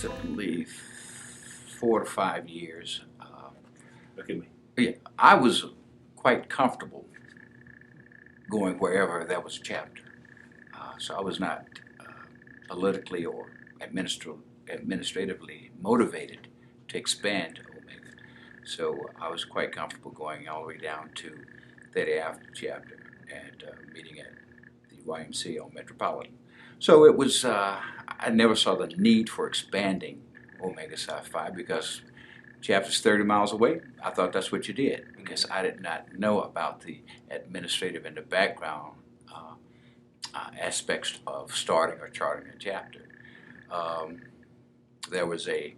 approximately 4 to 5 years. Look at me. Yeah, I was quite comfortable going wherever there was a chapter. So I was not politically or administratively motivated to expand Omega. So I was quite comfortable going all the way down to Theta Alpha chapter and meeting at the YMCA Metropolitan. So it was, I never saw the need for expanding Omega Psi Phi because chapter's 30 miles away. I thought that's what you did because I did not know about the administrative and the background aspects of starting or charting a chapter. There was a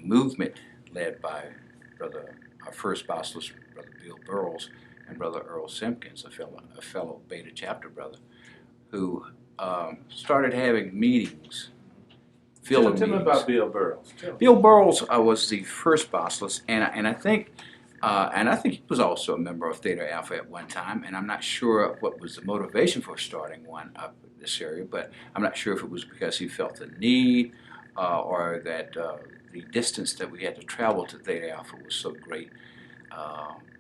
movement led by our first Basilis, Brother Bill Burrows, and Brother Earl Simpkins, a fellow Beta chapter brother, who started having meetings. Tell me about Bill Burrows. Bill Burrows was the first Basilis, and I think he was also a member of Theta Alpha at one time, and I'm not sure what was the motivation for starting one up in this area, but I'm not sure if it was because he felt the need or that the distance that we had to travel to Theta Alpha was so great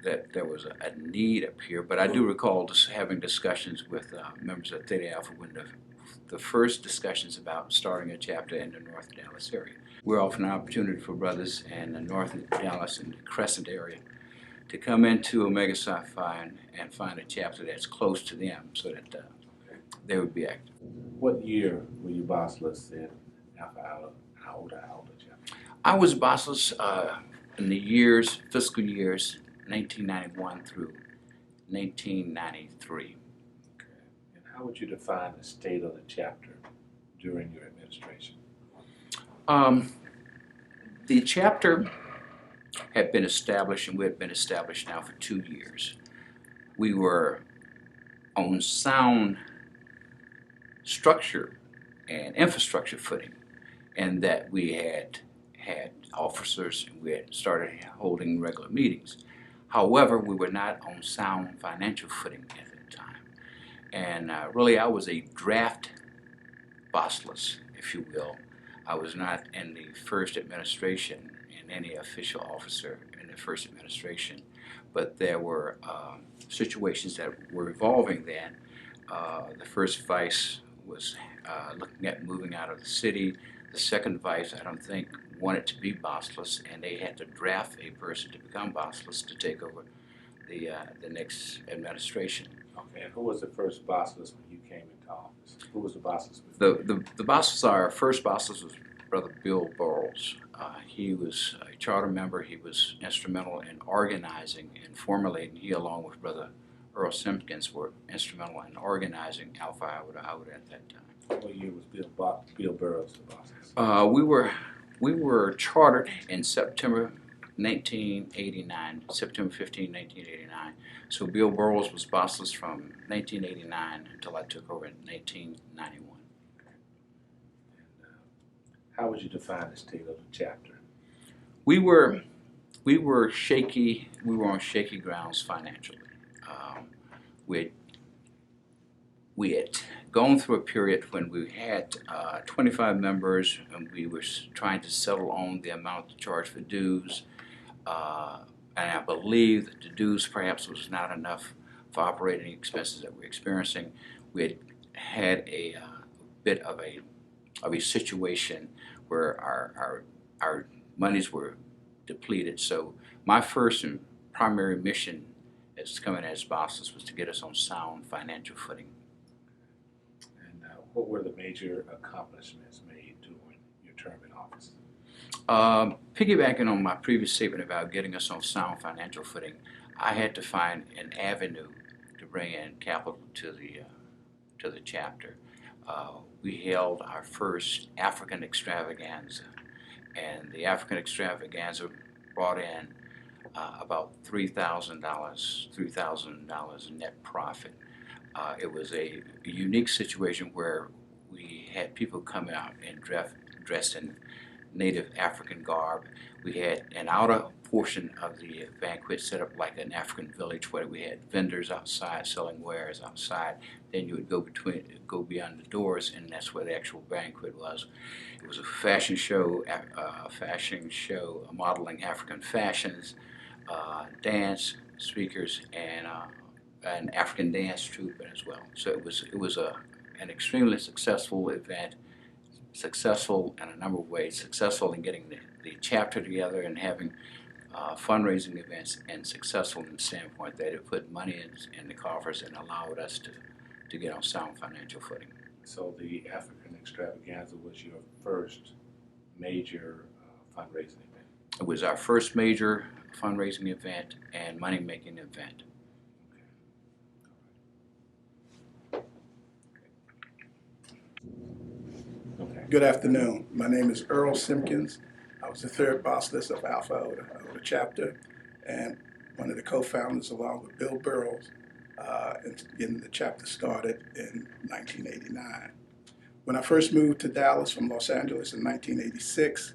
that there was a need up here. But I do recall just having discussions with members of Theta Alpha when the first discussions about starting a chapter in the North Dallas area. We're offering an opportunity for brothers in the North Dallas and Crescent area to come into Omega Psi Phi and find a chapter that's close to them so that they would be active. What year were you Basilis in Alpha Iota chapter? I was Basilis in the fiscal years 1991 through 1993. How would you define the state of the chapter during your administration? The chapter had been established, and we had been established now for 2 years. We were on sound structure and infrastructure footing, and that we had officers and we had started holding regular meetings. However, we were not on sound financial footing at that time. And really, I was a draft Basilis, if you will. I was not in the first administration, in any official officer in the first administration, but there were situations that were evolving then. The first vice was looking at moving out of the city. The second vice, I don't think, wanted to be Basilis, and they had to draft a person to become Basilis to take over the next administration. Okay, and who was the first Basilis when you came into office? Who was the Basilis? The Basilis, our first Basilis was Brother Bill Burrows. He was a charter member. He was instrumental in organizing and formulating. He, along with Brother Earl Simpkins, were instrumental in organizing Alpha Iota at that time. What year was Bill Burrows the Basilis? We were chartered in September 1989, September 15, 1989. So Bill Burrows was Basilis from 1989 until I took over in 1991. And how would you define the state of the chapter? We were shaky. We were on shaky grounds financially. We had gone through a period when we had 25 members, and we were trying to settle on the amount to charge for dues. And I believe that the dues perhaps was not enough for operating expenses that we're experiencing. We had a bit of a situation where our monies were depleted. So my first and primary mission as coming as Basilis was to get us on sound financial footing. And what were the major accomplishments made during your term in office? Piggybacking on my previous statement about getting us on sound financial footing, I had to find an avenue to bring in capital to the chapter. We held our first African extravaganza, and the African extravaganza brought in about $3,000 net profit. It was a unique situation where we had people come out and dressed in native African garb. We had an outer portion of the banquet set up like an African village where we had vendors outside selling wares outside. Then you would go beyond the doors, and that's where the actual banquet was. It was a fashion show, modeling African fashions, dance speakers, and an African dance troupe as well. So it was an extremely successful event, successful in a number of ways, successful in getting the chapter together and having fundraising events, and successful in the standpoint that it put money in the coffers and allowed us to get on sound financial footing. So the African extravaganza was your first major fundraising event? It was our first major fundraising event and money-making event. Okay. Good afternoon. My name is Earl Simpkins. I was the third Basilis of Alpha Iota chapter, and one of the co-founders along with Bill Burrows in getting the chapter started in 1989. When I first moved to Dallas from Los Angeles in 1986,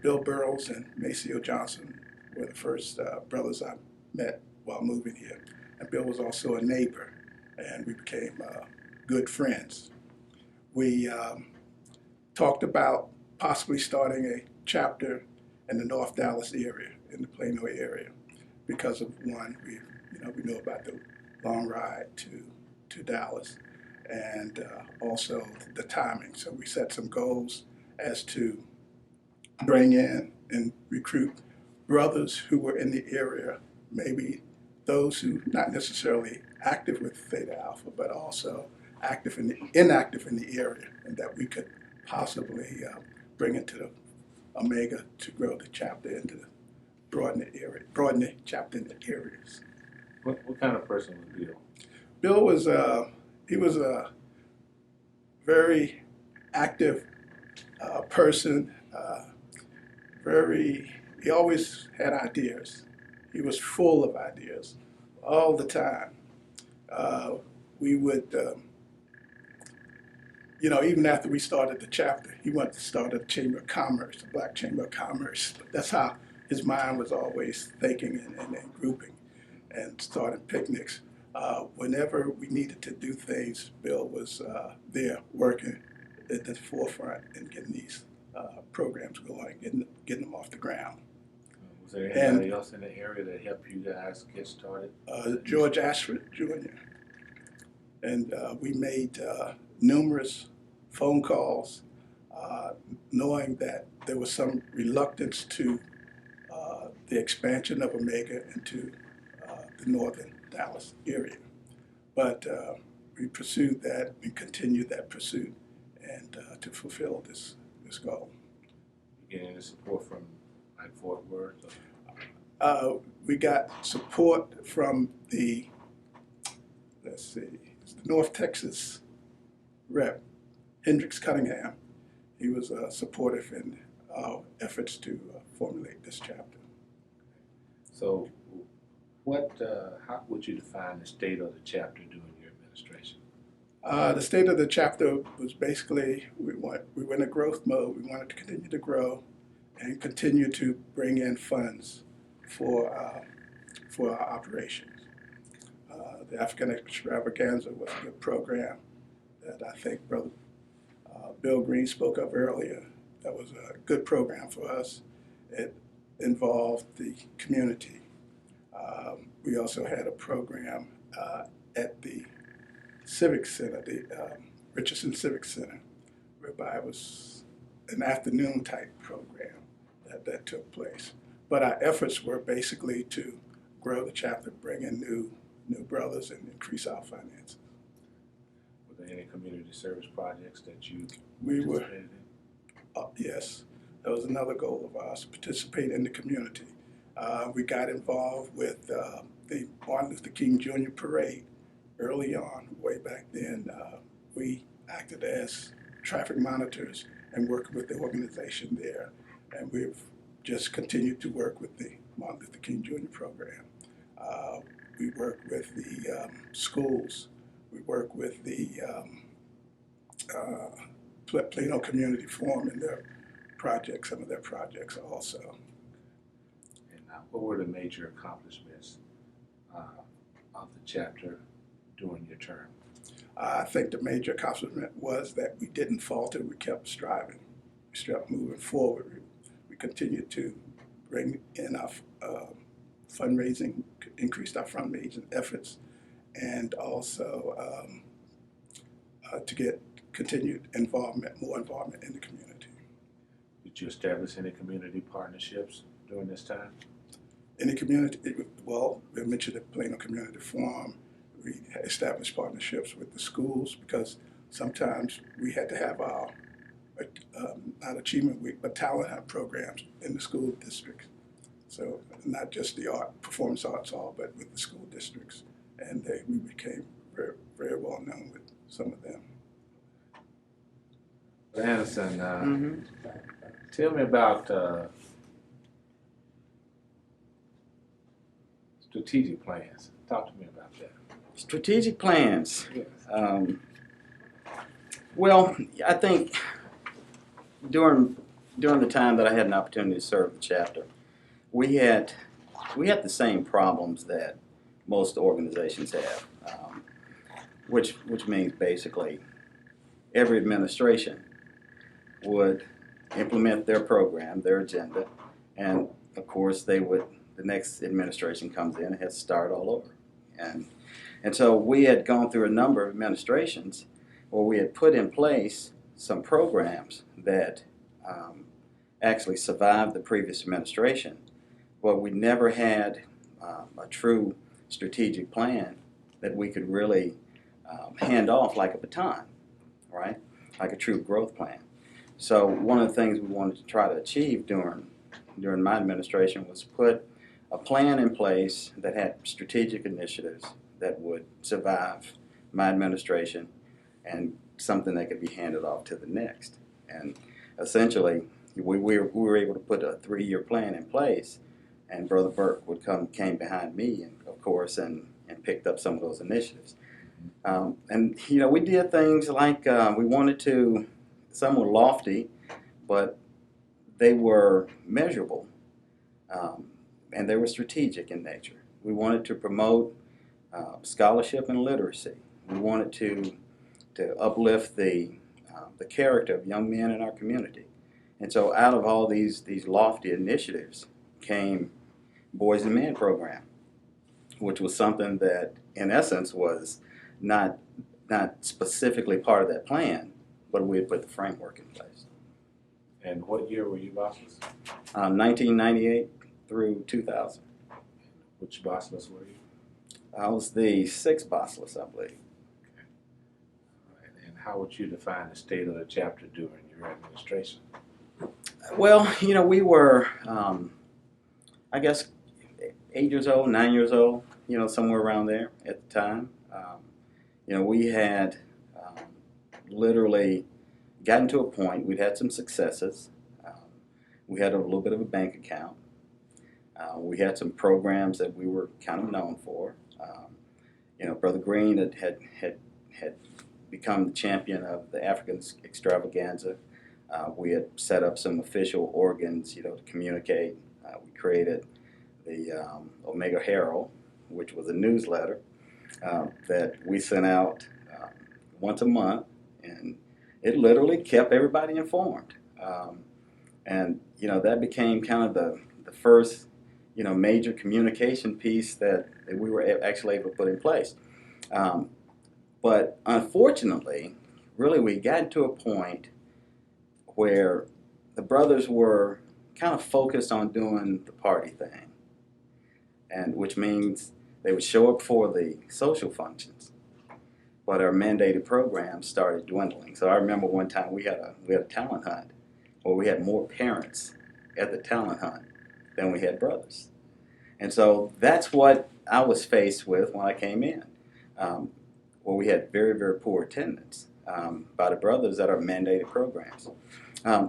Bill Burrows and Maceo Johnson were the first brothers I met while moving here. And Bill was also a neighbor, and we became good friends. We talked about possibly starting a chapter in the North Dallas area, in the Plano area, because of one, we know about the long ride to Dallas, and also the timing. So we set some goals as to bring in and recruit brothers who were in the area, maybe those who not necessarily active with Theta Alpha, but also inactive in the area, and that we could possibly bring into the Omega to grow the chapter into the broaden the chapter into areas. What kind of person was Bill? Bill was he was a very active person. He always had ideas. He was full of ideas all the time. We would, even after we started the chapter, he wanted to start a Chamber of Commerce, the Black Chamber of Commerce. That's how his mind was always thinking and grouping and starting picnics. Whenever we needed to do things, Bill was there working at the forefront and getting these programs going, getting them off the ground. Was there anybody else in the area that helped you guys get started? George Ashford Jr. And we made numerous phone calls, knowing that there was some reluctance to the expansion of Omega into the northern Dallas area. But we pursued that and continued that pursuit and to fulfill this goal. You get any support from like Fort Worth? We got support from the North Texas rep, Hendricks Cunningham. He was supportive in our efforts to formulate this chapter. So how would you define the state of the chapter during your administration? The state of the chapter was basically, we were in a growth mode. We wanted to continue to grow and continue to bring in funds for our operations. The African Extravaganza was a good program that I think Brother Bill Green spoke of earlier. That was a good program for us. It involved the community. We also had a program at the Civic Center, the Richardson Civic Center, whereby it was an afternoon type program that took place. But our efforts were basically to grow the chapter, bring in new brothers, and increase our finances. Were there any community service projects that you participated in? Yes, that was another goal of ours, participate in the community. We got involved with the Martin Luther King Jr. Parade early on, way back then. We acted as traffic monitors and worked with the organization there. And we've just continued to work with the Martin Luther King Jr. program. We work with the schools. We work with the Plano Community Forum and their projects, some of their projects also. And what were the major accomplishments of the chapter during your term? I think the major accomplishment was that we didn't falter, we kept striving, we kept moving forward. We continued to bring in our fundraising, increased our fundraising efforts, and also to get continued involvement, more involvement in the community. Did you establish any community partnerships during this time? In the community, well, we mentioned the Plano Community Forum. We established partnerships with the schools because sometimes we had to have our, not Achievement Week, but talent hunt programs in the school districts. So not just the art, performance arts hall, but with the school districts. And we became very, very well known with some of them. Anderson, tell me about strategic plans. Talk to me about that. Strategic plans. Yes. Well, I think during the time that I had an opportunity to serve the chapter, we had the same problems that most organizations have, which means basically every administration would implement their program, their agenda, and of course the next administration comes in and has to start all over. And so we had gone through a number of administrations where we had put in place some programs that actually survived the previous administration, but we never had a true strategic plan that we could really hand off like a baton, right? Like a true growth plan. So one of the things we wanted to try to achieve during my administration was put a plan in place that had strategic initiatives that would survive my administration and something that could be handed off to the next. And essentially, we were able to put a 3-year plan in place, and Brother Burke came behind me, and of course, and picked up some of those initiatives. And we did things like we wanted to. Some were lofty, but they were measurable, and they were strategic in nature. We wanted to promote scholarship and literacy. We wanted to uplift the character of young men in our community. And so out of all these lofty initiatives came Boys and Men program, which was something that in essence was not specifically part of that plan, but we had put the framework in place. And what year were you Basilis? 1998 through 2000. Which Basilis were you? I was the 6th Basilis, I believe. Okay. All right. And how would you define the state of the chapter during your administration? Well, we were, I guess, 8 years old, 9 years old, somewhere around there at the time. We had literally gotten to a point, we'd had some successes. We had a little bit of a bank account. We had some programs that we were kind of known for. Brother Green had become the champion of the African extravaganza. We had set up some official organs, to communicate. We created the Omega Herald, which was a newsletter that we sent out once a month, and it literally kept everybody informed. And that became kind of the first major communication piece that we were actually able to put in place. But unfortunately, really we got to a point where the brothers were kind of focused on doing the party thing, and which means they would show up for the social functions, but our mandated programs started dwindling. So I remember one time we had a talent hunt where we had more parents at the talent hunt than we had brothers. And so that's what I was faced with when I came in, where we had very, very poor attendance by the brothers at our mandated programs.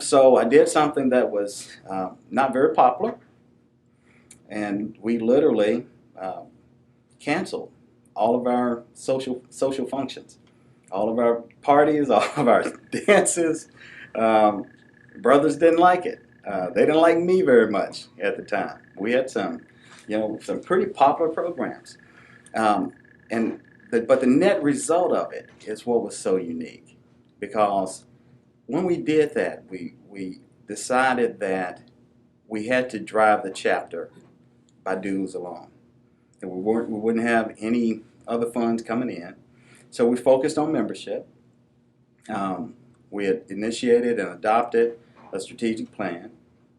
So I did something that was not very popular, and we literally canceled all of our social functions, all of our parties, all of our dances. Brothers didn't like it. They didn't like me very much at the time. We had some, some pretty popular programs. But the net result of it is what was so unique. Because when we did that, we decided that we had to drive the chapter by dues alone. And we wouldn't have any other funds coming in. So we focused on membership. We had initiated and adopted a strategic plan.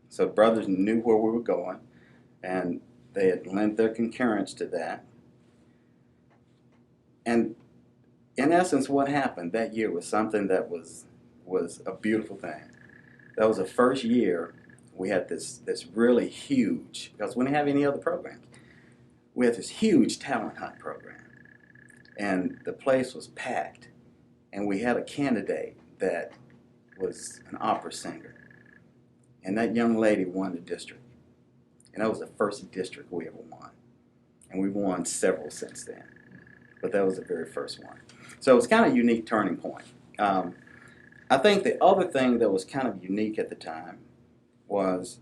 So brothers knew where we were going, and they had lent their concurrence to that. And in essence, what happened that year was something that was a beautiful thing. That was the first year we had this really huge, because we didn't have any other programs, we had this huge talent hunt program. And the place was packed. And we had a candidate that was an opera singer. And that young lady won the district. And that was the first district we ever won. And we've won several since then. But that was the very first one. So it was kind of a unique turning point. I think the other thing that was kind of unique at the time was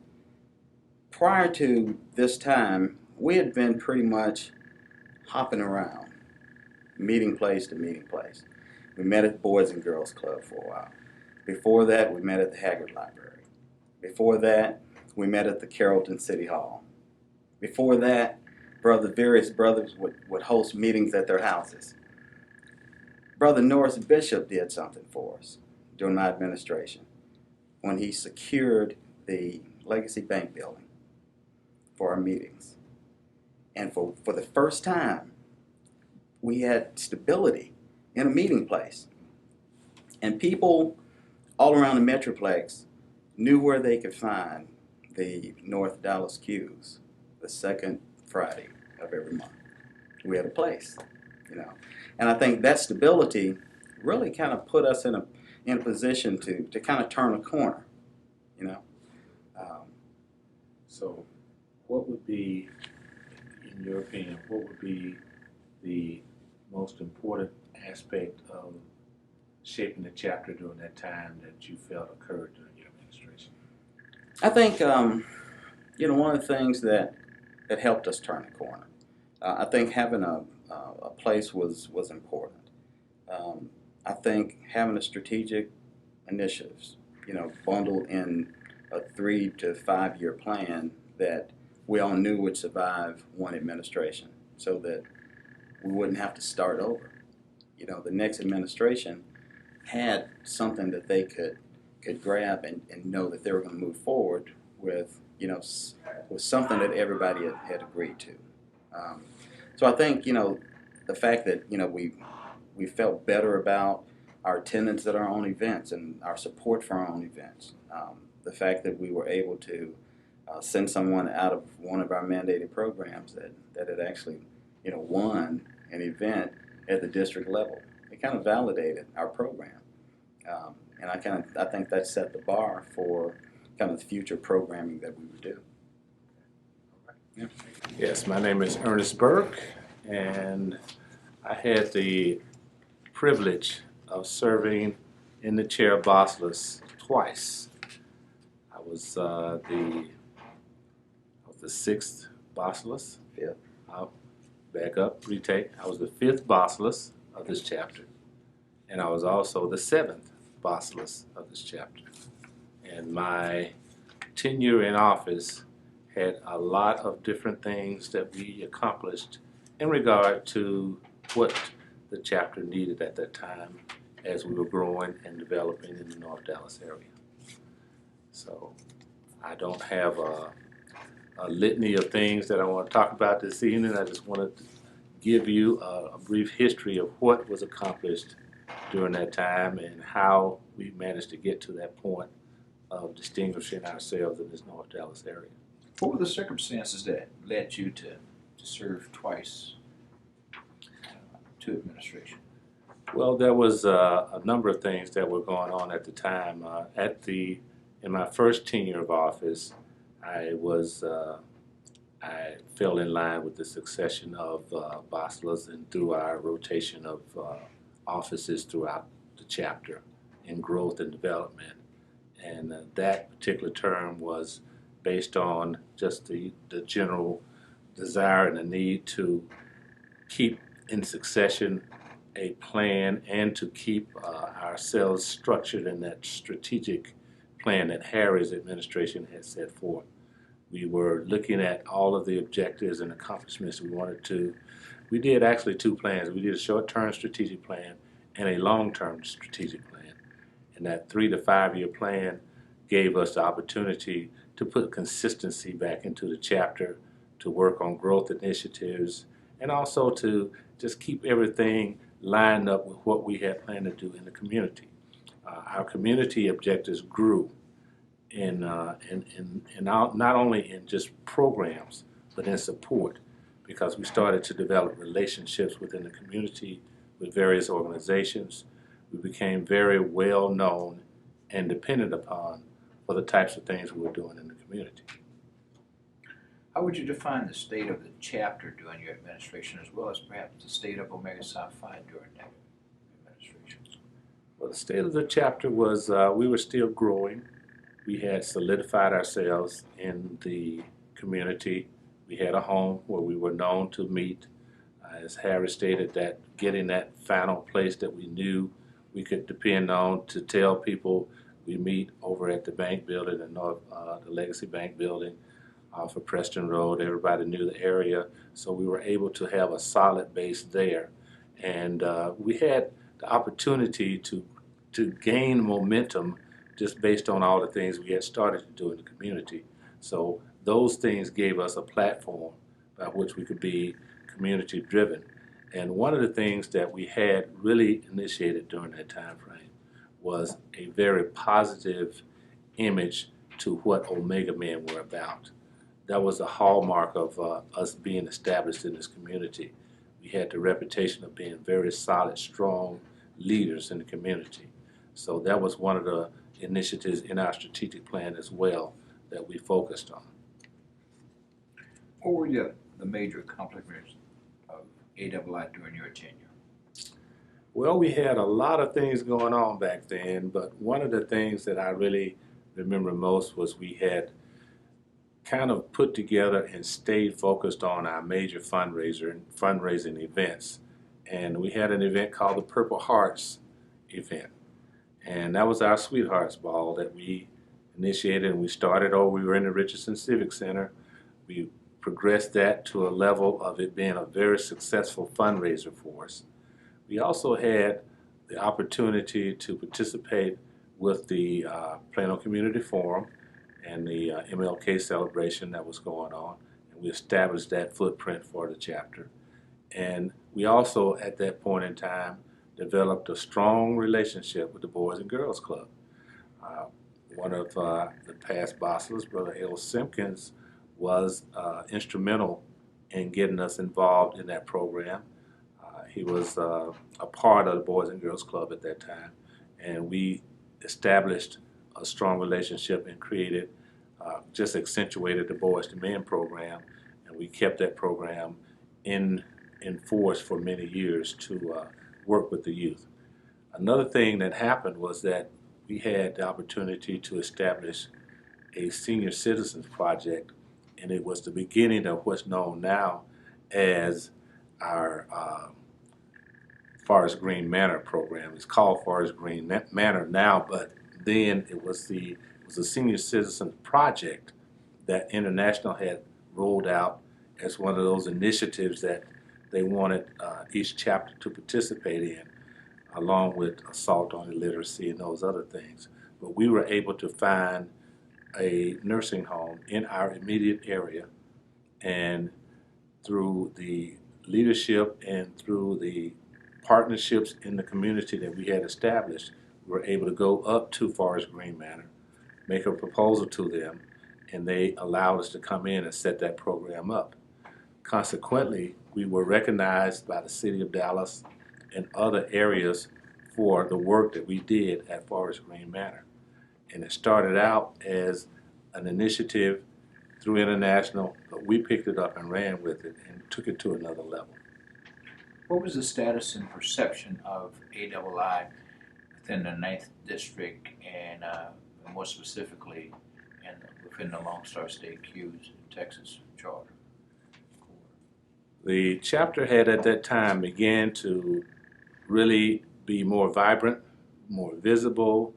prior to this time, we had been pretty much hopping around, meeting place to meeting place. We met at the Boys and Girls Club for a while. Before that, we met at the Haggard Library. Before that, we met at the Carrollton City Hall. Before that, various brothers would host meetings at their houses. Brother Norris Bishop did something for us during my administration when he secured the Legacy Bank building for our meetings. And for the first time, we had stability in a meeting place. And people all around the Metroplex knew where they could find the North Dallas Q's the second Friday of every month. We had a place, And I think that stability really kind of put us in a position to kind of turn a corner, So what would be, in your opinion, what would be the most important aspect of shaping the chapter during that time that you felt occurred during your administration? I think, one of the things that helped us turn the corner, I think having a place was important. I think having a strategic initiatives, bundled in a 3 to 5 year plan that we all knew would survive one administration so that we wouldn't have to start over. The next administration had something that they could grab and know that they were going to move forward with, with something that everybody had agreed to. So I think, the fact that, we felt better about our attendance at our own events and our support for our own events. The fact that we were able to send someone out of one of our mandated programs that had actually, won an event at the district level. It kind of validated our program. And I think that set the bar for kind of the future programming that we would do. Yeah. Yes, my name is Ernest Burke, and I had the privilege of serving in the chair of Basilis twice. I was the sixth Basilis. Yeah. I'll back up, retake. I was the fifth Basilis of this chapter, and I was also the seventh Basilis of this chapter. And my tenure in office had a lot of different things that we accomplished in regard to what the chapter needed at that time as we were growing and developing in the North Dallas area. So I don't have a litany of things that I want to talk about this evening. I just wanted to give you a brief history of what was accomplished during that time and how we managed to get to that point of distinguishing ourselves in this North Dallas area. What were the circumstances that led you to serve twice to administration? Well, there was a number of things that were going on at the time. In my first tenure of office, I fell in line with the succession of Basilis and through our rotation of offices throughout the chapter in growth and development. And that particular term was based on just the general desire and the need to keep in succession a plan and to keep ourselves structured in that strategic plan that Harry's administration had set forth. We were looking at all of the objectives and accomplishments we wanted to. We did actually two plans. We did a short-term strategic plan and a long-term strategic plan. And that 3 to 5 year plan gave us the opportunity to put consistency back into the chapter, to work on growth initiatives, and also to just keep everything lined up with what we had planned to do in the community. Our community objectives grew not only in just programs, but in support, because we started to develop relationships within the community with various organizations. We became very well known and depended upon for the types of things we were doing in the community. How would you define the state of the chapter during your administration, as well as perhaps the state of Omega Psi Phi during that administration? Well, the state of the chapter was we were still growing. We had solidified ourselves in the community. We had a home where we were known to meet. As Harry stated, that getting that final place that we knew we could depend on to tell people we meet over at the bank building, the Legacy Bank building off of Preston Road. Everybody knew the area, so we were able to have a solid base there. And we had the opportunity to gain momentum just based on all the things we had started to do in the community. So those things gave us a platform by which we could be community driven. And one of the things that we had really initiated during that time frame was a very positive image to what Omega Men were about. That was a hallmark of us being established in this community. We had the reputation of being very solid, strong leaders in the community. So that was one of the initiatives in our strategic plan as well that we focused on. What were the major accomplishments of AII during your tenure? Well, we had a lot of things going on back then, but one of the things that I really remember most was we had kind of put together and stayed focused on our major fundraising events. And we had an event called the Purple Hearts event. And that was our Sweethearts Ball that we initiated, and we started, we were in the Richardson Civic Center. We progressed that to a level of it being a very successful fundraiser for us. We also had the opportunity to participate with the Plano Community Forum and the MLK celebration that was going on, and we established that footprint for the chapter. And we also, at that point in time, developed a strong relationship with the Boys and Girls Club. One of the past Basilis, Brother L. Simpkins, was instrumental in getting us involved in that program. He was a part of the Boys and Girls Club at that time, and we established a strong relationship and created, just accentuated the Boys to Men program, and we kept that program in force for many years to work with the youth. Another thing that happened was that we had the opportunity to establish a senior citizens project, and it was the beginning of what's known now as our Forest Green Manor program. It's called Forest Green Manor now, but then it was a senior citizens project that International had rolled out as one of those initiatives that they wanted each chapter to participate in, along with assault on illiteracy and those other things. But we were able to find a nursing home in our immediate area, and through the leadership and through the partnerships in the community that we had established, we were able to go up to Forest Green Manor, make a proposal to them, and they allowed us to come in and set that program up. Consequently, we were recognized by the city of Dallas and other areas for the work that we did at Forest Green Manor. And it started out as an initiative through International, but we picked it up and ran with it and took it to another level. What was the status and perception of AII within the 9th District and and more specifically within the Lone Star State Q's Texas Charter? The chapter had at that time began to really be more vibrant, more visible.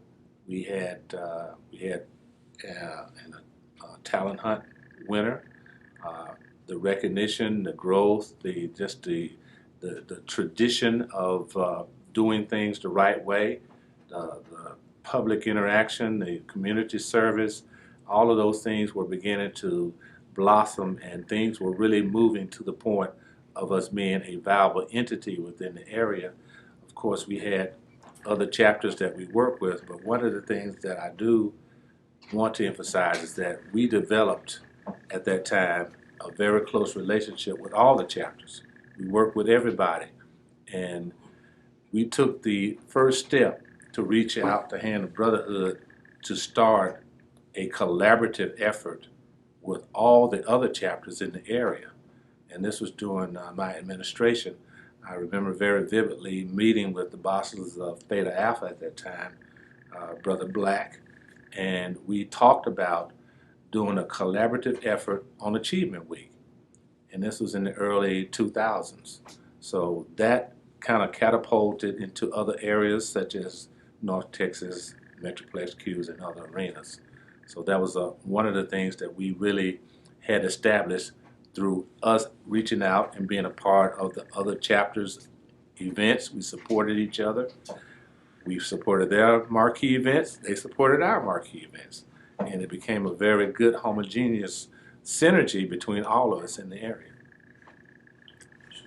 We had a talent hunt winner. The recognition, the growth, the tradition of doing things the right way, the public interaction, the community service, all of those things were beginning to blossom, and things were really moving to the point of us being a viable entity within the area. Of course, we had other chapters that we work with, but one of the things that I do want to emphasize is that we developed at that time a very close relationship with all the chapters. We worked with everybody, and we took the first step to reach out the hand of brotherhood to start a collaborative effort with all the other chapters in the area. And this was during my administration. I remember very vividly meeting with the Basilis of Theta Alpha at that time, Brother Black, and we talked about doing a collaborative effort on Achievement Week. And this was in the early 2000s. So that kind of catapulted into other areas such as North Texas, Metroplex Q's, and other arenas. So that was one of the things that we really had established through us reaching out and being a part of the other chapters' events. We supported each other. We supported their marquee events. They supported our marquee events. And it became a very good homogeneous synergy between all of us in the area.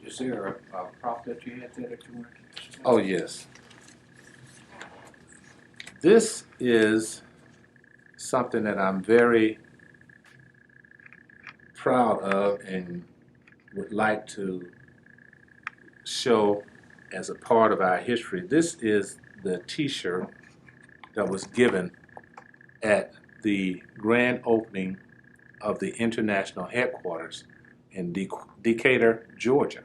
Is there a prop that you had there that you wanted to? Oh, yes. This is something that I'm very proud of and would like to show as a part of our history. This is the t-shirt that was given at the grand opening of the international headquarters in Decatur, Georgia.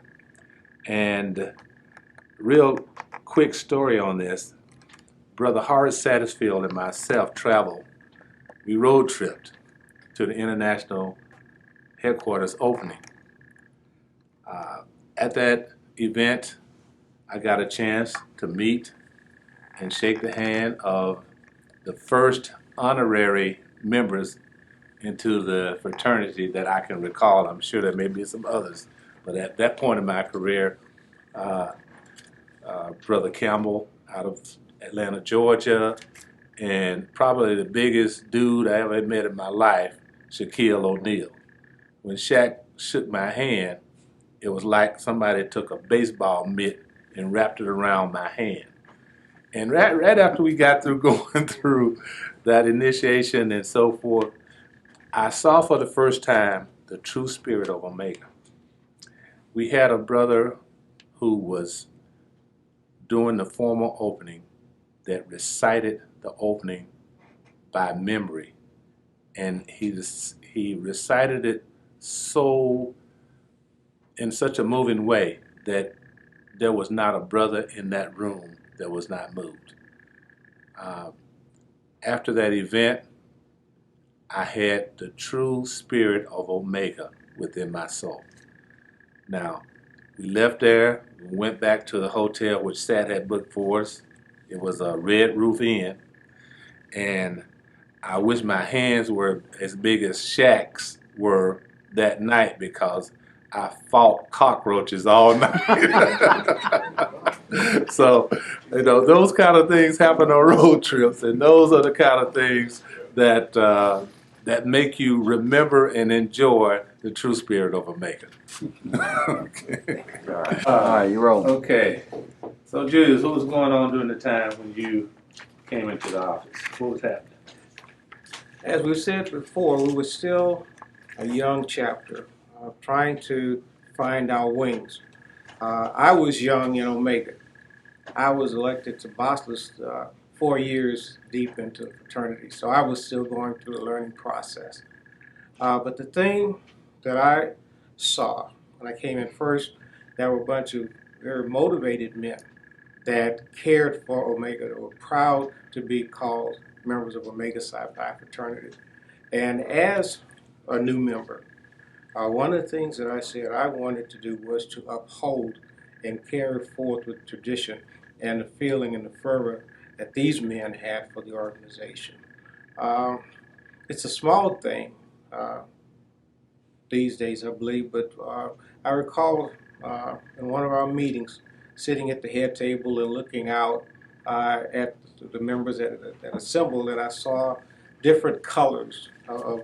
And real quick story on this, Brother Horace Satterfield and myself traveled. We road tripped to the international headquarters opening. At that event, I got a chance to meet and shake the hand of the first honorary members into the fraternity that I can recall. I'm sure there may be some others, but at that point in my career, Brother Campbell out of Atlanta, Georgia, and probably the biggest dude I ever met in my life, Shaquille O'Neal. When Shaq shook my hand, it was like somebody took a baseball mitt and wrapped it around my hand. And right after we got through going through that initiation and so forth, I saw for the first time the true spirit of Omega. We had a brother who was doing the formal opening that recited the opening by memory. And he recited it in such a moving way that there was not a brother in that room that was not moved. After that event, I had the true spirit of Omega within my soul. Now, we left there, we went back to the hotel which Sat had booked for us. It was a Red Roof Inn, and I wish my hands were as big as Shaq's were that night because I fought cockroaches all night. So, those kind of things happen on road trips, and those are the kind of things that that make you remember and enjoy the true spirit of Omega. Okay. All right, you're rolling. Okay. So, Julius, what was going on during the time when you came into the office? What was happening? As we said before, we were still a young chapter, trying to find our wings. I was young in Omega. I was elected to Basilis 4 years deep into the fraternity, so I was still going through the learning process. But the thing that I saw when I came in first, there were a bunch of very motivated men that cared for Omega, that were proud to be called members of Omega Psi Phi fraternity. And as a new member, one of the things that I said I wanted to do was to uphold and carry forth with tradition and the feeling and the fervor that these men had for the organization. It's a small thing these days, I believe, but I recall in one of our meetings sitting at the head table and looking out at the members that assembled, and I saw different colors of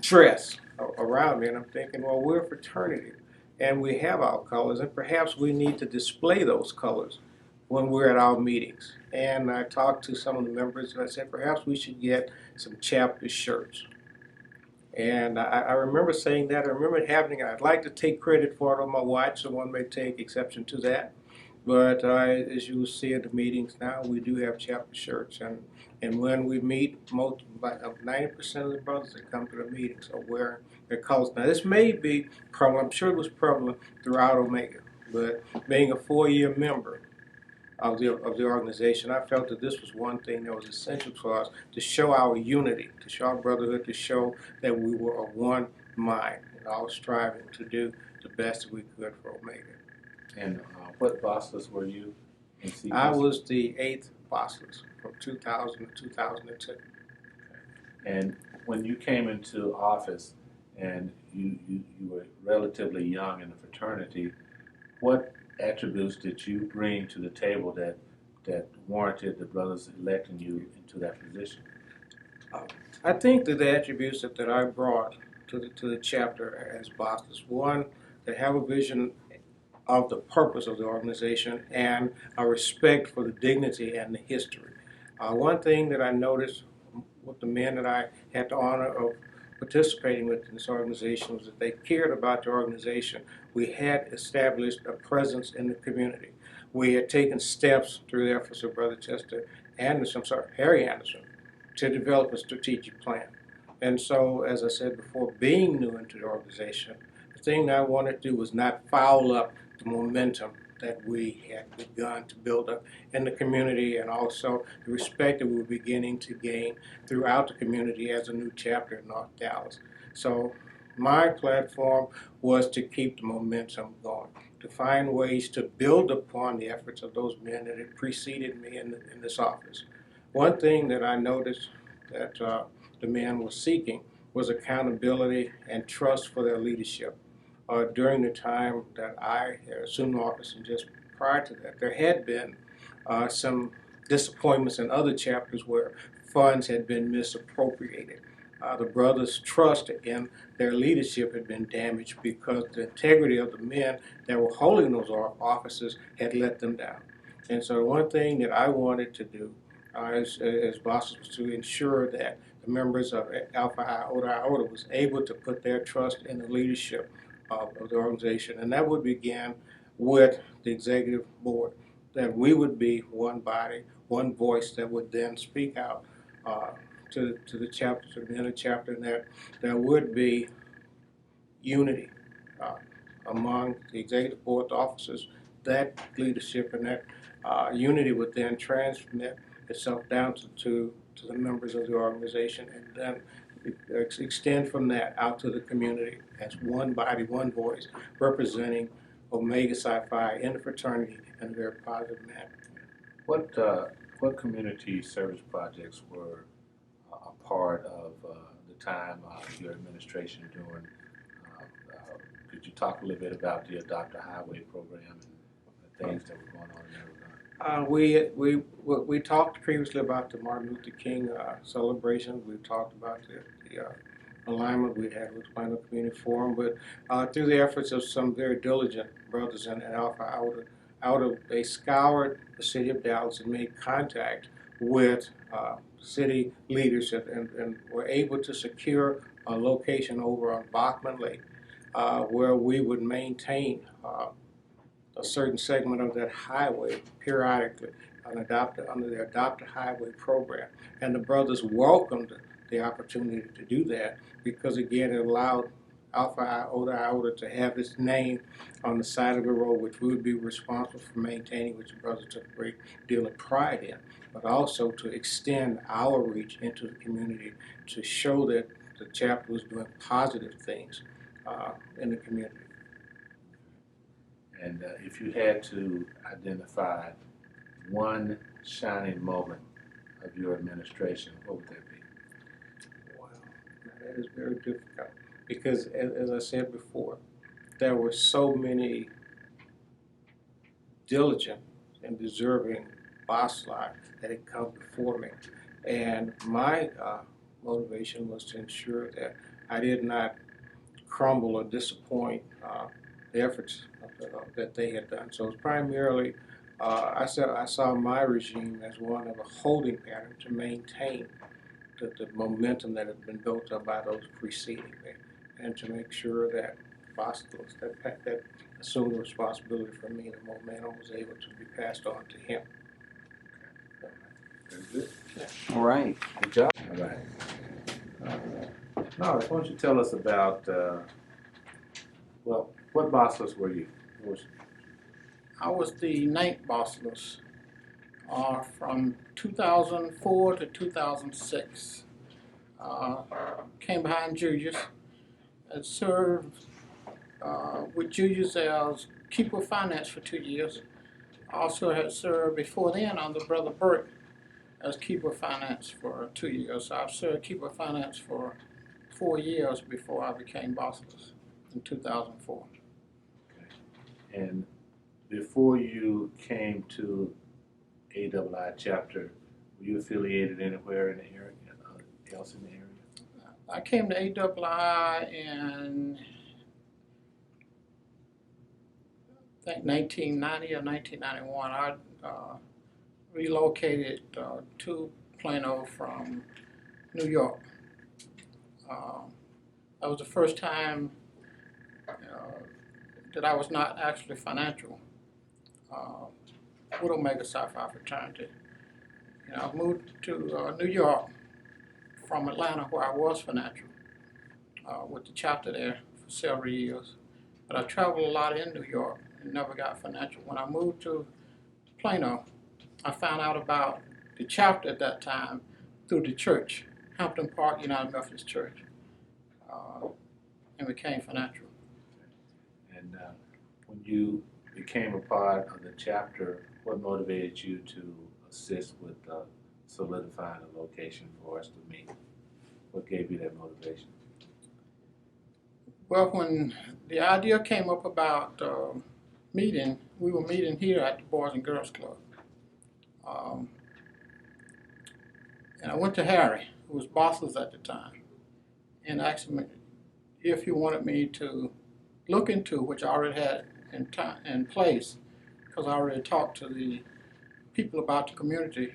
dress around me, and I'm thinking, well, we're a fraternity and we have our colors, and perhaps we need to display those colors when we're at our meetings. And I talked to some of the members and I said, perhaps we should get some chapter shirts. And I remember saying that. I remember it happening. I'd like to take credit for it on my watch. Someone may take exception to that. But as you will see at the meetings now, we do have chapter shirts. And when we meet, 90% of the brothers that come to the meetings are wearing their colors. Now, this may be prevalent. I'm sure it was prevalent throughout Omega. But being a 4-year member of the organization, I felt that this was one thing that was essential for us to show our unity, to show our brotherhood, to show that we were of one mind and all striving to do the best that we could for Omega. And what Basilis were you in Psi Phi? I was the 8th Basilis from 2000 to 2002. And when you came into office and you were relatively young in the fraternity, what attributes did you bring to the table that warranted the brothers electing you into that position? I think that the attributes that I brought to the chapter as Basilis, one, to have a vision of the purpose of the organization and a respect for the dignity and the history. One thing that I noticed with the men that I had the honor of participating with in this organization was that they cared about the organization. We had established a presence in the community. We had taken steps through the efforts of Brother Harry Anderson, to develop a strategic plan. And so, as I said before, being new into the organization, the thing that I wanted to do was not foul up the momentum that we had begun to build up in the community, and also the respect that we were beginning to gain throughout the community as a new chapter in North Dallas. So my platform was to keep the momentum going, to find ways to build upon the efforts of those men that had preceded me in this office. One thing that I noticed that the men were seeking was accountability and trust for their leadership. During the time that I had assumed office, and just prior to that, there had been some disappointments in other chapters where funds had been misappropriated. The brothers' trust in their leadership had been damaged because the integrity of the men that were holding those offices had let them down. And so one thing that I wanted to do as bosses was to ensure that the members of Alpha Iota Iota was able to put their trust in the leadership of the organization. And that would begin with the executive board, that we would be one body, one voice that would then speak out to the chapter, to the inner chapter, and that there would be unity among the executive board officers. That leadership and that unity would then transmit itself down to the members of the organization, and then extend from that out to the community as one body, one voice, representing Omega Psi Phi in the fraternity in a very positive manner. What community service projects were a part of the time of your administration during? Could you talk a little bit about the Adopt a Highway program and the things that were going on in that regard? We talked previously about the Martin Luther King celebration. We talked about the alignment we had with Plano Community Forum, but through the efforts of some very diligent brothers in Alpha Iota, they scoured the city of Dallas and made contact with city leaders and were able to secure a location over on Bachman Lake where we would maintain a certain segment of that highway periodically under the Adopt a Highway program. And the brothers welcomed the opportunity to do that because, again, it allowed Alpha Iota Iota to have its name on the side of the road, which we would be responsible for maintaining, which the brothers took a great deal of pride in, but also to extend our reach into the community to show that the chapter was doing positive things in the community. And if you had to identify one shining moment of your administration, what would that be? Wow, that is very difficult because, as I said before, there were so many diligent and deserving Basilis that had come before me. And my motivation was to ensure that I did not crumble or disappoint the efforts that they had done. So it was primarily, I saw my regime as one of a holding pattern to maintain the momentum that had been built up by those preceding me, and to make sure that Basilis that assumed the responsibility for me, the momentum was able to be passed on to him. Very good. All right. Good job. All right. Norris, why don't you tell us about, well, what Basilis were you? I was the 9th Basilis from 2004 to 2006. Came behind Julius and served with Julius as Keeper of Finance for 2 years. I also had served before then under Brother Burke as Keeper of Finance for 2 years. So I've served Keeper of Finance for 4 years before I became Basilis in 2004. And before you came to AII chapter, were you affiliated anywhere in the area, else in the area? I came to AII in, I think, 1990 or 1991. I relocated to Plano from New York. That was the first time that I was not actually financial with Omega Psi Phi fraternity. I moved to New York from Atlanta, where I was financial with the chapter there for several years. But I traveled a lot in New York and never got financial. When I moved to Plano, I found out about the chapter at that time through the church, Hampton Park United Methodist Church, and became financial. And when you became a part of the chapter, what motivated you to assist with solidifying a location for us to meet? What gave you that motivation? Well, when the idea came up about meeting, we were meeting here at the Boys and Girls Club. And I went to Harry, who was Basilis at the time, and asked him if he wanted me to look into, which I already had in place, because I already talked to the people about the community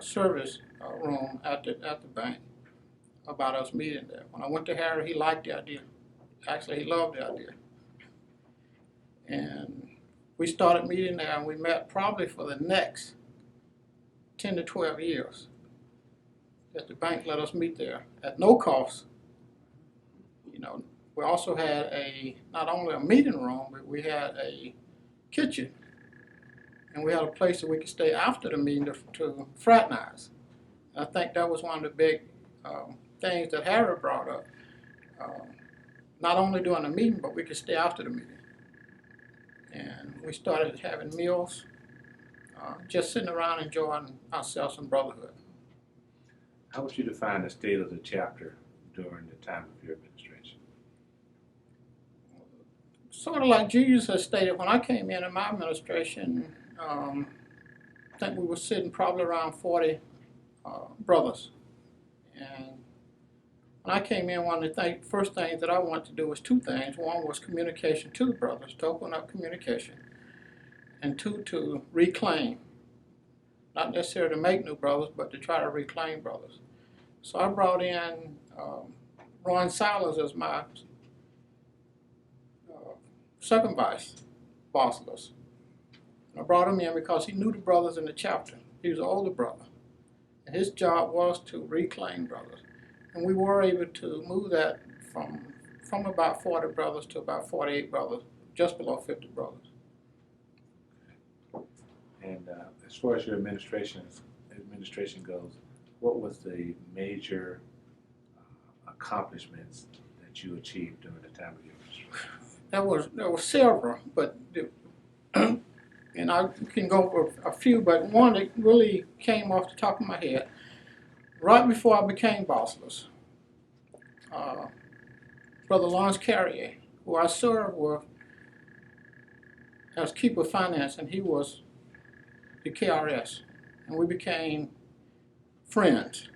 service room at the bank about us meeting there. When I went to Harry, he liked the idea. Actually, he loved the idea. And we started meeting there, and we met probably for the next 10 to 12 years. That the bank let us meet there at no cost. We also had not only a meeting room, but we had a kitchen. And we had a place that we could stay after the meeting to fraternize. And I think that was one of the big things that Harry brought up. Not only during the meeting, but we could stay after the meeting. And we started having meals, just sitting around enjoying ourselves in brotherhood. How would you define the state of the chapter during the time of your administration? Sort of like Jesus has stated, when I came in my administration, I think we were sitting probably around 40 brothers. And when I came in, one of the first things that I wanted to do was 2 things. One was communication to the brothers, to open up communication. And 2, to reclaim. Not necessarily to make new brothers, but to try to reclaim brothers. So I brought in Ron Silas as my second vice Basilis. I brought him in because he knew the brothers in the chapter. He was an older brother. And his job was to reclaim brothers. And we were able to move that from from about 40 brothers to about 48 brothers, just below 50 brothers. And as far as your administration goes, what was the major accomplishments that you achieved during the time of your administration? There were several, but and I can go over a few, but one that really came off the top of my head, right before I became Basilis, Brother Lawrence Carrier, who I served with as Keeper of Finance, and he was the KRS, and we became friends,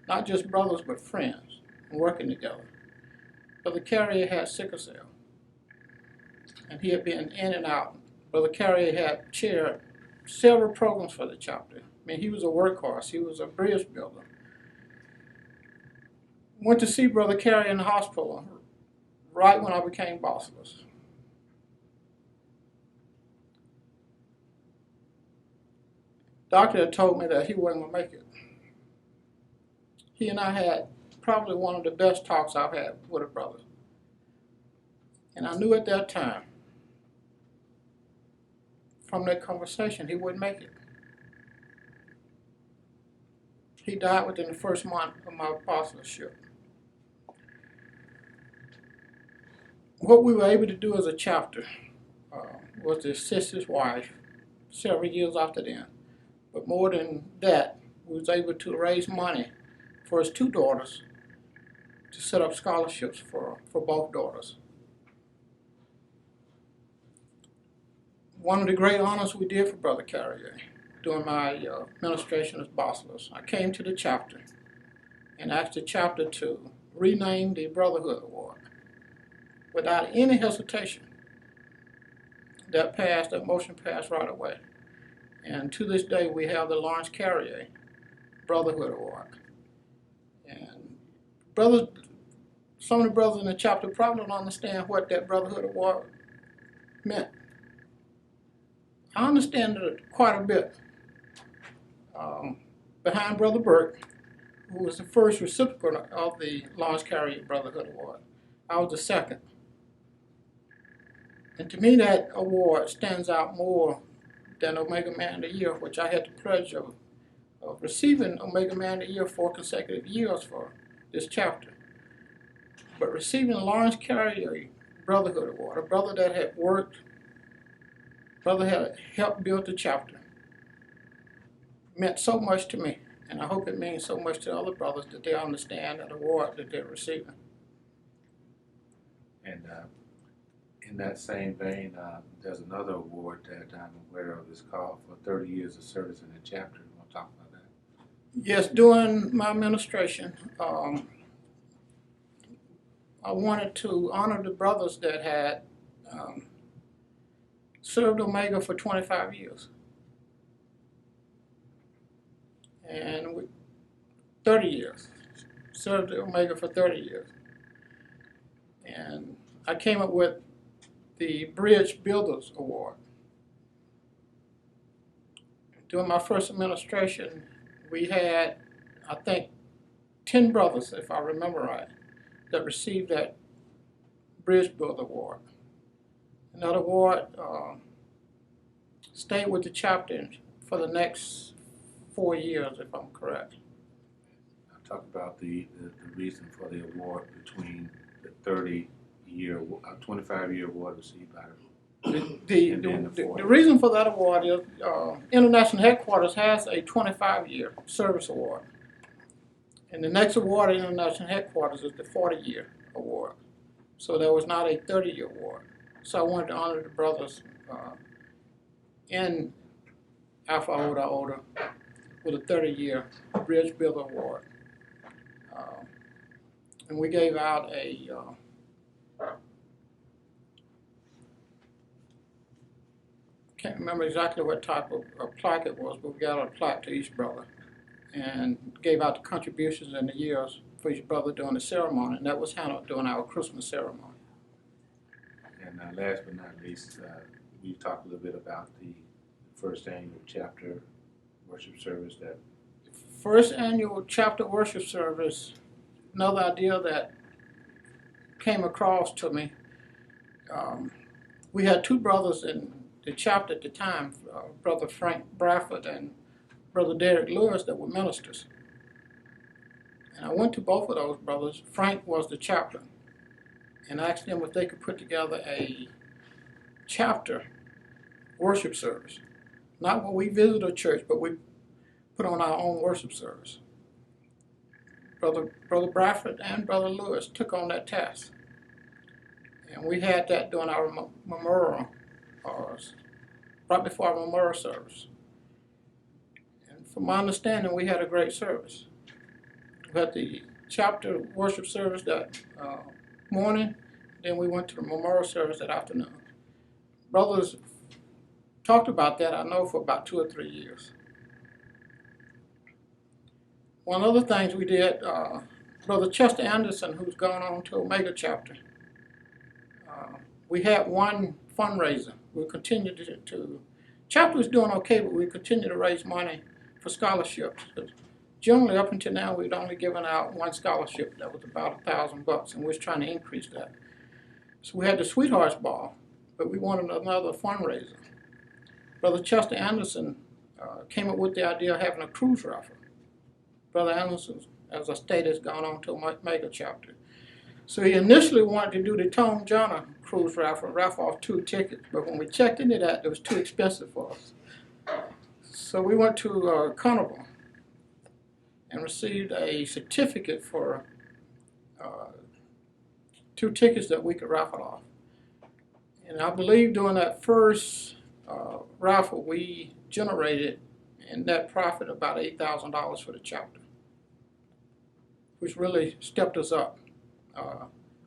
not just brothers, but friends, and working together. Brother Carrier had sickle cell, and he had been in and out. Brother Carrier had chaired several programs for the chapter. I mean, he was a workhorse. He was a bridge builder. Went to see Brother Carrier in the hospital right when I became Basilis. Doctor had told me that he wasn't going to make it. He and I had probably one of the best talks I've had with a brother. And I knew at that time, from that conversation, he wouldn't make it. He died within the first month of my apostleship. What we were able to do as a chapter was to assist his wife several years after then. But more than that, we was able to raise money for his two daughters to set up scholarships for both daughters. One of the great honors we did for Brother Carrier during my administration as Basilis, I came to the chapter and asked the chapter to rename the Brotherhood Award without any hesitation. That motion passed right away. And to this day, we have the Lawrence Carrier Brotherhood Award. And some of the brothers in the chapter probably don't understand what that Brotherhood Award meant. I understand it quite a bit. Behind Brother Burke, who was the first recipient of the Lawrence Carrier Brotherhood Award, I was the second. And to me, that award stands out more than Omega Man of the Year, which I had the pleasure of receiving Omega Man of the Year 4 consecutive years for this chapter. But receiving the Lawrence Carrier Brotherhood Award, a brother that had worked, brother had helped build the chapter, meant so much to me. And I hope it means so much to other brothers that they understand that award that they're receiving. And in that same vein, there's another award that I'm aware of. It's called for 30 years of service in the chapter. You want to talk about that? Yes, during my administration, I wanted to honor the brothers that had served Omega for 25 years. And 30 years. Served Omega for 30 years. And I came up with the Bridge Builders Award. During my first administration, we had, I think, 10 brothers, if I remember right, that received that Bridge Builder Award. And that award stayed with the chapter for the next 4 years, if I'm correct. I'll talk about the reason for the award between the 25-year award received by the reason for that award is International Headquarters has a 25-year service award. And the next award at International Headquarters is the 40-year award. So there was not a 30-year award. So I wanted to honor the brothers in Alpha Iota Iota with a 30-year Bridge Builder Award. And we gave out a can't remember exactly what type of plaque it was, but we got a plaque to each brother and gave out the contributions in the years for each brother during the ceremony, and that was handled during our Christmas ceremony. And last but not least, we talked a little bit about the first annual chapter worship service. That first annual chapter worship service, another idea that came across to me. We had two brothers in the chapter at the time, Brother Frank Bradford and Brother Derek Lewis, that were ministers. And I went to both of those brothers. Frank was the chaplain, and asked them if they could put together a chapter worship service. Not when we visit a church, but we put on our own worship service. Brother Bradford and Brother Lewis took on that task. And we had that during our memorial, right before our memorial service. And from my understanding, we had a great service. We had the chapter worship service that morning, then we went to the memorial service that afternoon. Brothers talked about that, I know, for about 2 or 3 years. One of the things we did, Brother Chester Anderson, who's gone on to Omega chapter, we had one fundraiser. We continued to chapter was doing okay, but we continued to raise money for scholarships. Generally, up until now, we'd only given out one scholarship that was about $1,000, and we was trying to increase that. So we had the Sweethearts Ball, but we wanted another fundraiser. Brother Chester Anderson came up with the idea of having a cruise raffle. Brother Anderson, as I stated, has gone on to Omega chapter. So he initially wanted to do the Tom Johnner cruise raffle off 2 tickets, but when we checked into that, it was too expensive for us. So we went to Carnival and received a certificate for 2 tickets that we could raffle off. And I believe during that first raffle, we generated in net profit about $8,000 for the chapter, which really stepped us up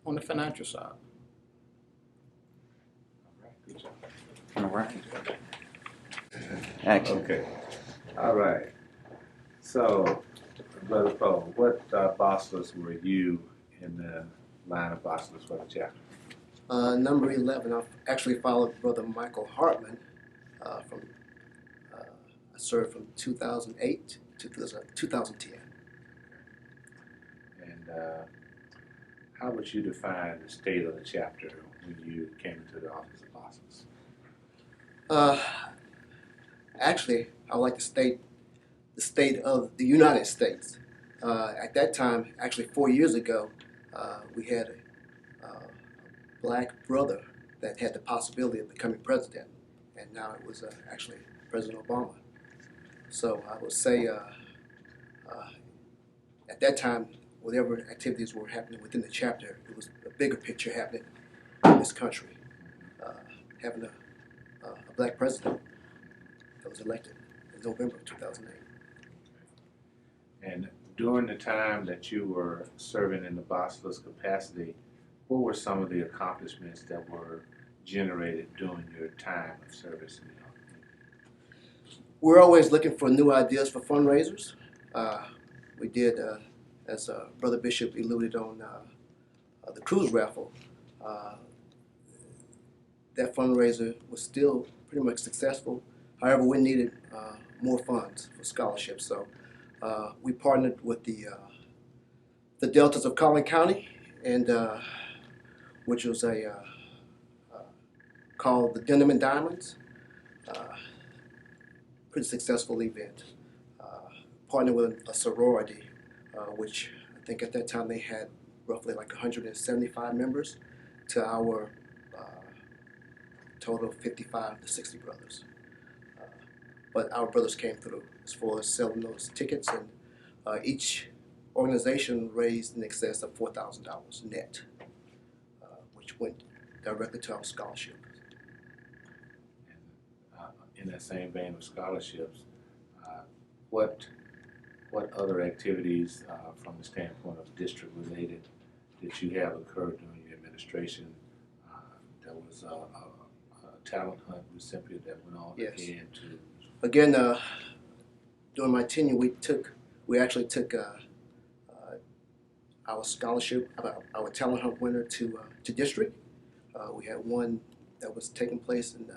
on the financial side. All right. Action. Okay. All right. So, Brother Poe, what Basilis were you in the line of Basilis for the chapter? Number 11, I actually followed Brother Michael Hartman from, I served from 2008 to 2010. And how would you define the state of the chapter when you came into the office of Basilis? Actually, I would like to state the state of the United States. At that time, actually 4 years ago, we had a black brother that had the possibility of becoming president, and now it was actually President Obama. So I would say at that time, whatever activities were happening within the chapter, it was a bigger picture happening in this country. Having a black president that was elected in November of 2008. And during the time that you were serving in the Basilis capacity, what were some of the accomplishments that were generated during your time of service in the Army? We're always looking for new ideas for fundraisers. We did, as Brother Bishop alluded on, the cruise raffle. That fundraiser was still pretty much successful. However, we needed more funds for scholarships, so we partnered with the Deltas of Collin County, and which was called the Denim and Diamonds. Pretty successful event. Partnered with a sorority, which I think at that time they had roughly like 175 members, to our total of 55 to 60 brothers. But our brothers came through as far as selling those tickets, and each organization raised in excess of $4,000 net, which went directly to our scholarship. In that same vein of scholarships, what other activities from the standpoint of district related that you have occurred during your administration? There was a talent hunt recipient that went on Yes. again to. Again, during my tenure, we actually took our scholarship, our talent hunt winner to district. We had one that was taking place in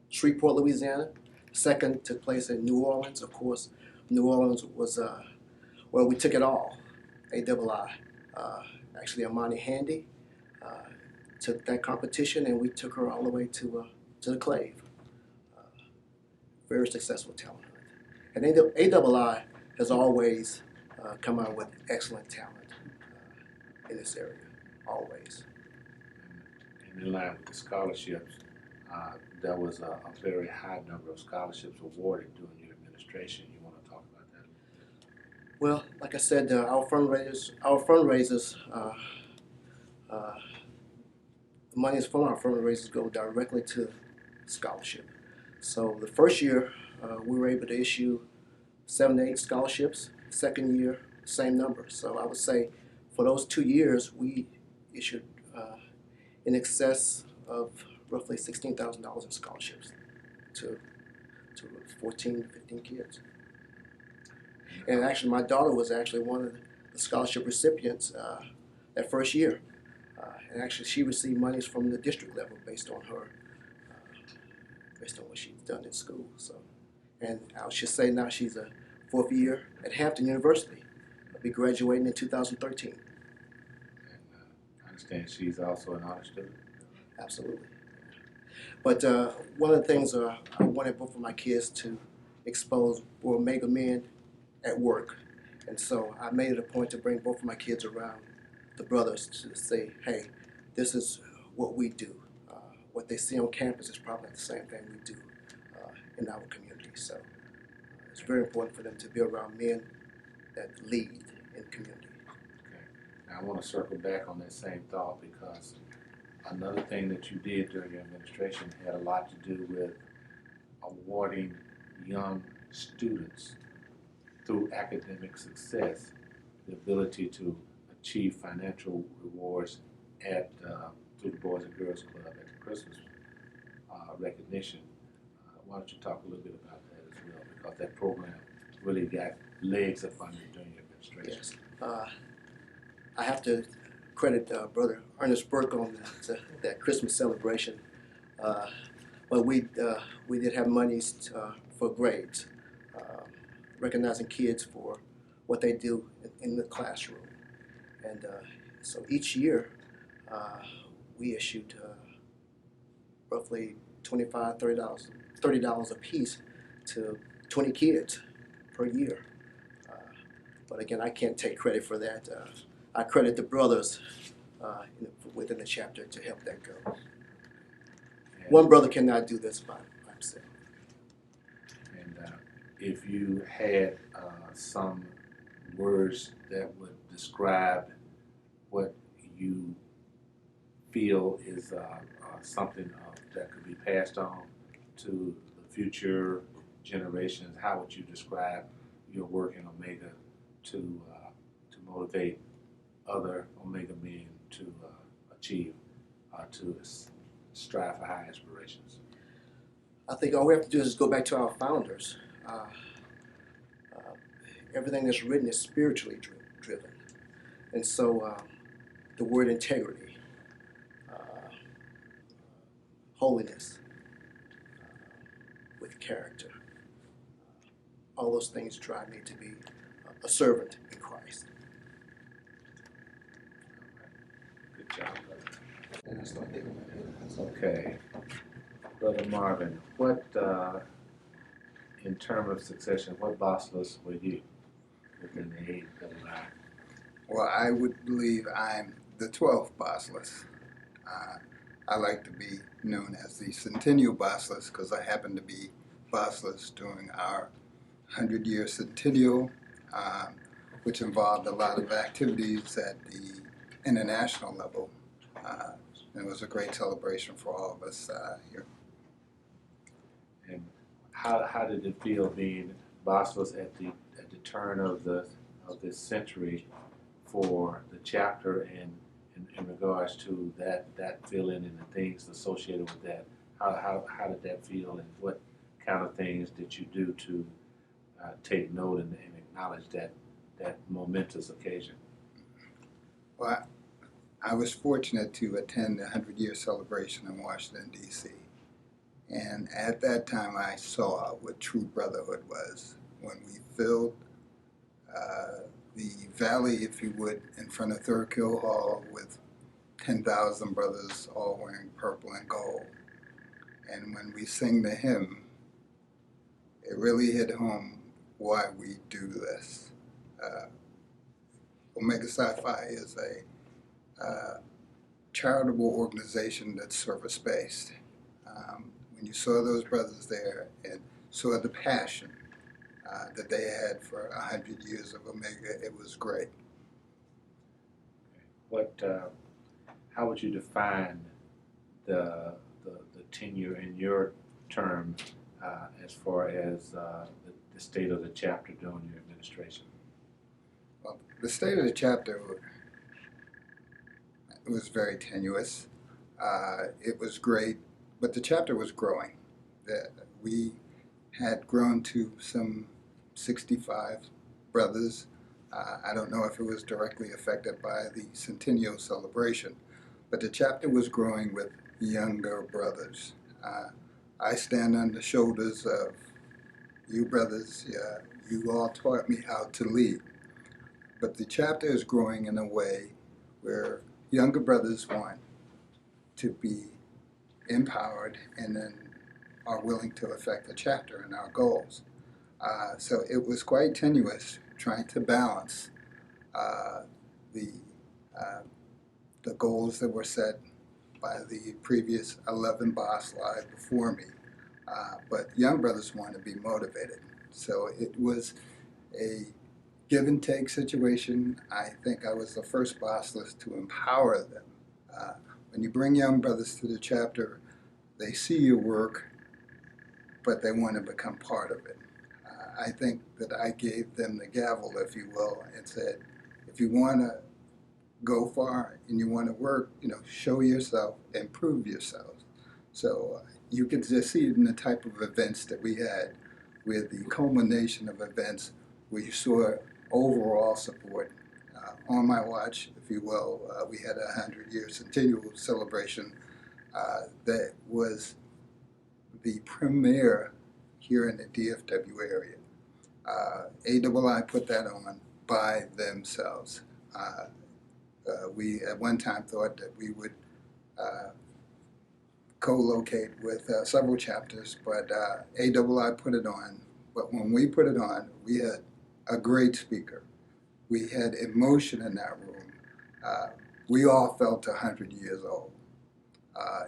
Shreveport, Louisiana. Second took place in New Orleans. Of course, New Orleans was well, we took it all. AII. Actually, Amani Handy took that competition and we took her all the way to the Clave. Very successful talent hunt. And AII has always come out with excellent talent in this area, always. And in line with the scholarships, there was a very high number of scholarships awarded during your administration. You want to talk about that? Well, like I said, our fundraisers, the monies from our fundraisers go directly to scholarship. So the first year, we were able to issue 7 to 8 scholarships. Second year, same number. So I would say for those 2 years, we issued in excess of roughly $16,000 in scholarships to 14 to 15 kids. And actually, my daughter was actually one of the scholarship recipients that first year. And actually, she received monies from the district level based on what she's done in school. So, and I should say now she's a 4th year at Hampton University. I'll be graduating in 2013. And I understand she's also an honor student. Absolutely. But one of the things I wanted both of my kids to expose were Omega men at work. And so I made it a point to bring both of my kids around the brothers to say, hey, this is what we do. What they see on campus is probably the same thing we do in our community. So it's very important for them to be around men that lead in the community. Okay. Now I want to circle back on that same thought because another thing that you did during your administration had a lot to do with awarding young students through academic success the ability to achieve financial rewards at through the Boys and Girls Club at the Christmas recognition. Why don't you talk a little bit about that as well, because that program really got legs up under it during your administration. Yes. I have to credit Brother Ernest Burke on that Christmas celebration. But we did have monies for grades, recognizing kids for what they do in the classroom. And so each year we issued roughly $25, $30 a piece to 20 kids per year. But again, I can't take credit for that. I credit the brothers within the chapter to help that go. And One brother cannot do this by himself. And if you had some words that would describe what you feel is something that could be passed on to the future generations, how would you describe your work in Omega to motivate other Omega men to achieve, to strive for high aspirations? I think all we have to do is go back to our founders. Everything that's written is spiritually driven. And so the word integrity, holiness, with character, all those things drive me to be a servant in Christ. Good job, brother. And I start thinking about it. Okay. Brother Marvin, what, in terms of succession, what Basilis were you within the AII? Well, I would believe I'm the 12th Basilis. I like to be known as the Centennial Basilis because I happen to be Basilis during our 100-year centennial, which involved a lot of activities at the international level. It was a great celebration for all of us here. And how did it feel being Basilis at the turn of this century for the chapter and in regards to that feeling and the things associated with that? How did that feel, and what kind of things did you do to take note and acknowledge that momentous occasion? Well, I was fortunate to attend the 100-year celebration in Washington, D.C. And at that time, I saw what true brotherhood was when we filled the valley, if you would, in front of Thurkill Hall with 10,000 brothers all wearing purple and gold. And when we sing the hymn, it really hit home why we do this. Omega Psi Phi is a charitable organization that's service-based. When you saw those brothers there and saw the passion that they had for 100 years of Omega, it was great. How would you define the tenure in your term as far as the state of the chapter during your administration? Well, the state of the chapter was very tenuous. It was great, but the chapter was growing. We had grown to some 65 brothers. I don't know if it was directly affected by the centennial celebration, but the chapter was growing with younger brothers. I stand on the shoulders of you brothers. You all taught me how to lead. But the chapter is growing in a way where younger brothers want to be empowered and then are willing to affect the chapter and our goals. So it was quite tenuous trying to balance the goals that were set by the previous 11 boss live before me. But young brothers want to be motivated. So it was a give and take situation. I think I was the first boss list to empower them. When you bring young brothers to the chapter, they see your work, but they want to become part of it. I think that I gave them the gavel, if you will, and said, if you want to go far and you want to work, show yourself and prove yourselves. So you could just see it in the type of events that we had, with the culmination of events where you saw overall support. On my watch, if you will, we had a 100-year centennial celebration that was the premiere here in the DFW area. AII put that on by themselves. We at one time thought that we would co-locate with several chapters, but AII put it on. But when we put it on, we had a great speaker. We had emotion in that room. We all felt 100 years old.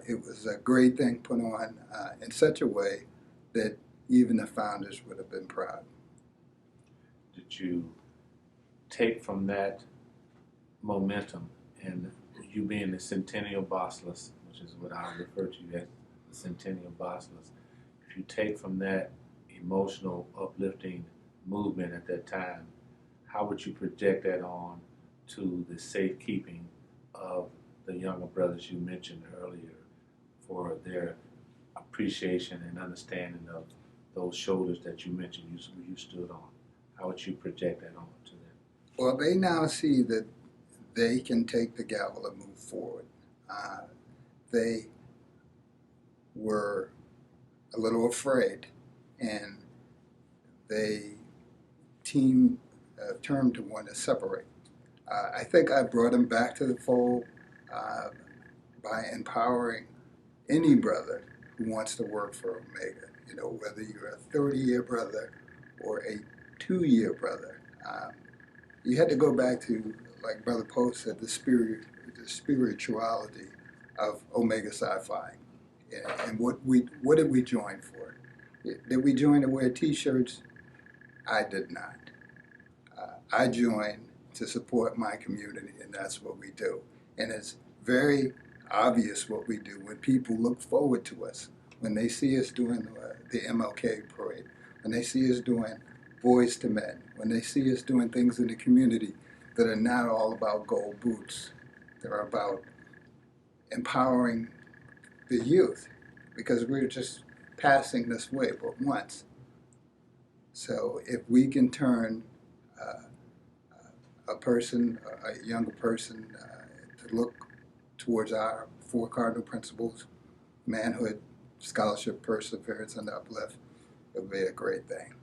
It was a great thing put on in such a way that even the founders would have been proud. Did you take from that momentum and you being the Centennial Basilis, which is what I refer to as the Centennial Basilis, if you take from that emotional, uplifting movement at that time, how would you project that on to the safekeeping of the younger brothers you mentioned earlier for their appreciation and understanding of those shoulders that you mentioned you stood on? How would you project that on to them? Well, they now see that they can take the gavel and move forward. They were a little afraid, and they turned to want to separate. I think I brought them back to the fold by empowering any brother who wants to work for Omega. Whether you're a 30-year brother or a 2-year brother. You had to go back to, like Brother Poe said, the spirituality of Omega Psi Phi. And what did we join for? Did we join to wear T-shirts? I did not. I joined to support my community, and that's what we do. And it's very obvious what we do when people look forward to us, when they see us doing the MLK parade, when they see us doing Boys to Men, when they see us doing things in the community that are not all about gold boots. They're about empowering the youth, because we're just passing this way but once. So if we can turn a younger person, to look towards our 4 cardinal principles: manhood, scholarship, perseverance, and uplift, it would be a great thing.